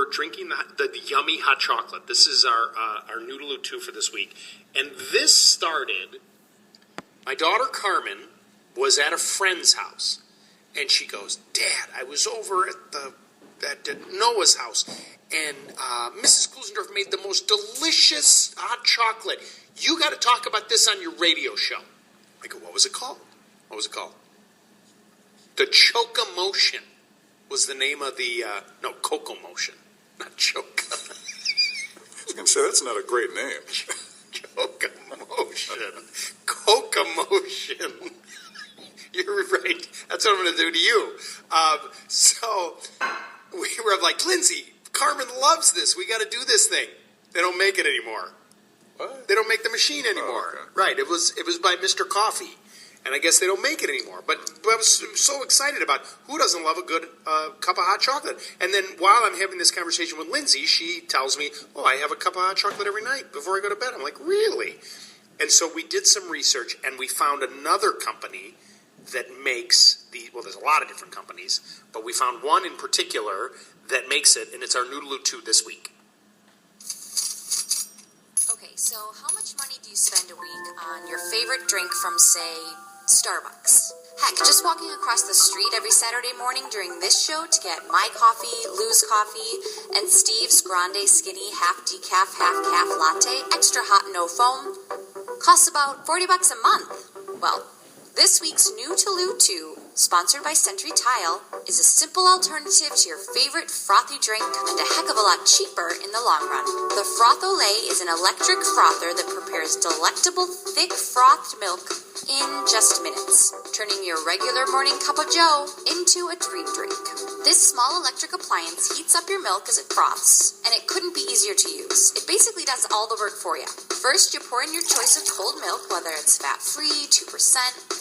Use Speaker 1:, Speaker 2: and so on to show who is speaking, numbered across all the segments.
Speaker 1: we're drinking the yummy hot chocolate. This is our Noodaloo 2 for this week. And this started, my daughter Carmen was at a friend's house. And she goes, Dad, I was over at Noah's house. And Mrs. Klusendorf made the most delicious hot chocolate. You got to talk about this on your radio show. I go, what was it called? What was it called? The Chocomotion was the name of the, Cocomotion, not Choco.
Speaker 2: I was going to say, that's not a great name.
Speaker 1: Chocomotion. Cocomotion. You're right. That's what I'm going to do to you. So we were like, Lindsay, Carmen loves this. We got to do this thing. They don't make it anymore.
Speaker 2: What?
Speaker 1: They don't make the machine anymore.
Speaker 2: Oh, okay.
Speaker 1: Right. It was by Mr. Coffee. And I guess they don't make it anymore. But I was so excited about who doesn't love a good cup of hot chocolate. And then while I'm having this conversation with Lindsay, she tells me, oh, I have a cup of hot chocolate every night before I go to bed. I'm like, really? And so we did some research, and we found another company that makes there's a lot of different companies, but we found one in particular that makes it, and it's our Noodaloo 2 this week.
Speaker 3: Okay, so how much money do you spend a week on your favorite drink from, say, Starbucks? Heck, just walking across the street every Saturday morning during this show to get my coffee, Lou's coffee, and Steve's Grande Skinny half decaf, half calf latte, extra hot, no foam, costs about $40 a month. Well, this week's New to Lou 2, sponsored by Century Tile, is a simple alternative to your favorite frothy drink and a heck of a lot cheaper in the long run. The Froth Lait is an electric frother that prepares delectable, thick frothed milk in just minutes, turning your regular morning cup of joe into a dream drink. This small electric appliance heats up your milk as it froths, and it couldn't be easier to use. It basically does all the work for you. First, you pour in your choice of cold milk, whether it's fat-free, 2%,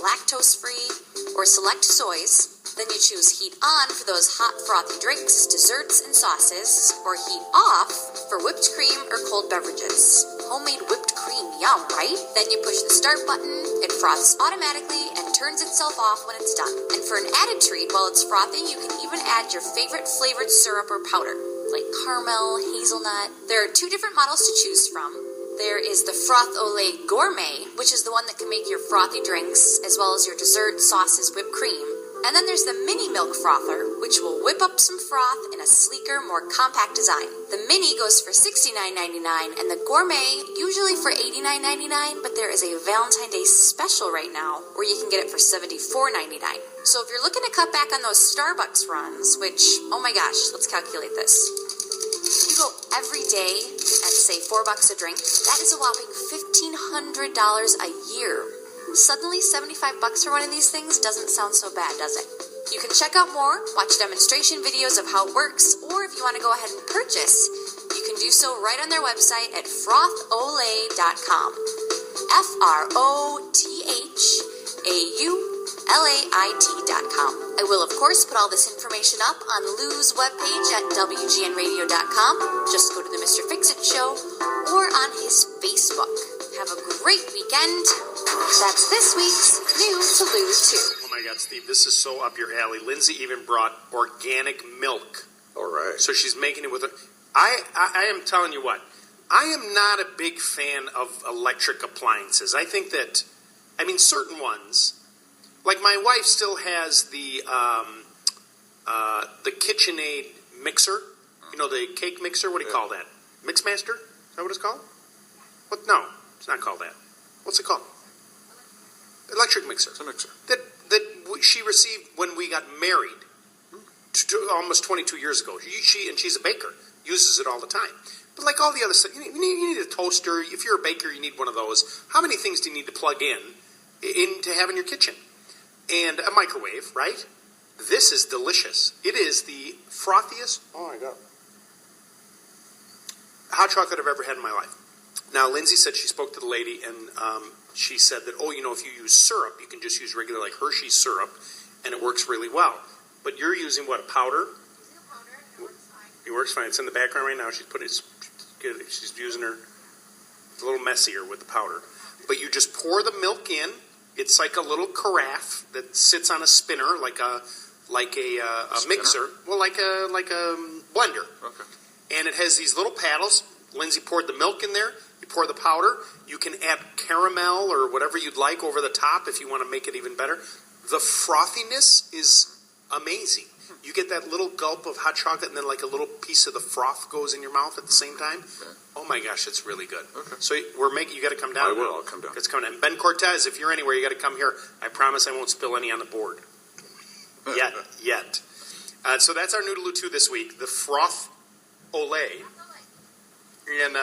Speaker 3: lactose-free, or select soys. Then you choose heat on for those hot frothy drinks, desserts, and sauces, or heat off for whipped cream or cold beverages. Homemade whipped cream, yum, right? Then you push the start button, it froths automatically and turns itself off when it's done. And for an added treat while it's frothing, you can even add your favorite flavored syrup or powder, like caramel, hazelnut. There are 2 different models to choose from. There is the Froth Lait Gourmet, which is the one that can make your frothy drinks, as well as your dessert, sauces, whipped cream. And then there's the Mini Milk Frother, which will whip up some froth in a sleeker, more compact design. The Mini goes for $69.99, and the Gourmet usually for $89.99, but there is a Valentine's Day special right now where you can get it for $74.99. So if you're looking to cut back on those Starbucks runs, which, oh my gosh, let's calculate this. You go every day at, say, $4 a drink, that is a whopping $1,500 a year. Suddenly, $75 for one of these things doesn't sound so bad, does it? You can check out more, watch demonstration videos of how it works, or if you want to go ahead and purchase, you can do so right on their website at frotholait.com. FROTHAULAIT.com. I will, of course, put all this information up on Lou's webpage at WGNradio.com. Just go to the Mr. Fix-It show or on his Facebook. Have a great weekend. That's this week's New to Lou 2.
Speaker 1: Oh my God, Steve, this is so up your alley. Lindsay even brought organic milk.
Speaker 2: All right.
Speaker 1: So she's making it with a... I am telling you what, I am not a big fan of electric appliances. I think that, certain ones, like my wife still has the KitchenAid mixer. You know, the cake mixer. What do you call that? Mixmaster? Is that what it's called? What? No, it's not called that. What's it called? Electric mixer.
Speaker 2: It's a mixer.
Speaker 1: That she received when we got married almost 22 years ago. She's a baker. Uses it all the time. But like all the other stuff, you need a toaster. If you're a baker, you need one of those. How many things do you need to plug in to have in your kitchen? And a microwave, right? This is delicious. It is the frothiest, oh my God, hot chocolate I've ever had in my life. Now, Lindsay said she spoke to the lady, and she said that, if you use syrup, you can just use regular, like Hershey syrup, and it works really well. But you're using, what, a powder?
Speaker 3: Using a powder, it works fine.
Speaker 1: It works fine. It's in the background right now. She's using her, it's a little messier with the powder. But you just pour the milk in. It's like a little carafe that sits on a spinner, like a mixer. Well, like a blender.
Speaker 2: Okay.
Speaker 1: and it has these little paddles. Lindsay poured the milk in there. You pour the powder. You can add caramel or whatever you'd like over the top if you want to make it even better. The frothiness is amazing. You get that little gulp of hot chocolate, and then like a little piece of the froth goes in your mouth at the same time.
Speaker 2: Okay.
Speaker 1: Oh my gosh, it's really good.
Speaker 2: Okay.
Speaker 1: So we're making. You got to come down.
Speaker 2: I will. I'll come down.
Speaker 1: It's coming down. Ben Cortez, if you're anywhere, you got to come here. I promise I won't spill any on the board. Yet. So that's our Noodaloo 2 this week. The Froth Olay. And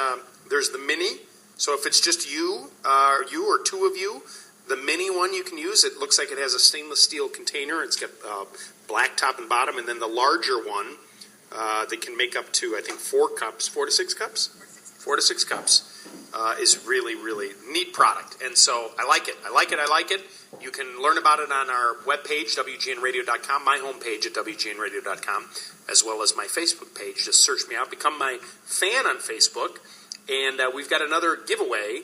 Speaker 1: there's the mini. So if it's just you or two of you, the mini one you can use. It looks like it has a stainless steel container. It's got black top and bottom. And then the larger one, they can make up to, I think, 4 to 6 cups. 4 to 6 cups is really, really neat product. And so I like it. You can learn about it on our webpage, WGNradio.com, my homepage at WGNradio.com, as well as my Facebook page. Just search me out. Become my fan on Facebook. And we've got another giveaway,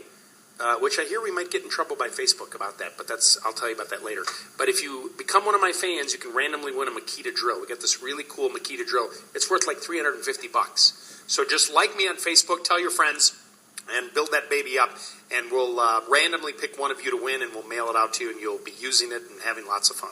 Speaker 1: which I hear we might get in trouble by Facebook about that, but I'll tell you about that later. But if you become one of my fans, you can randomly win a Makita drill. We got this really cool Makita drill. It's worth like $350. So just like me on Facebook, tell your friends, and build that baby up, and we'll randomly pick one of you to win, and we'll mail it out to you, and you'll be using it and having lots of fun.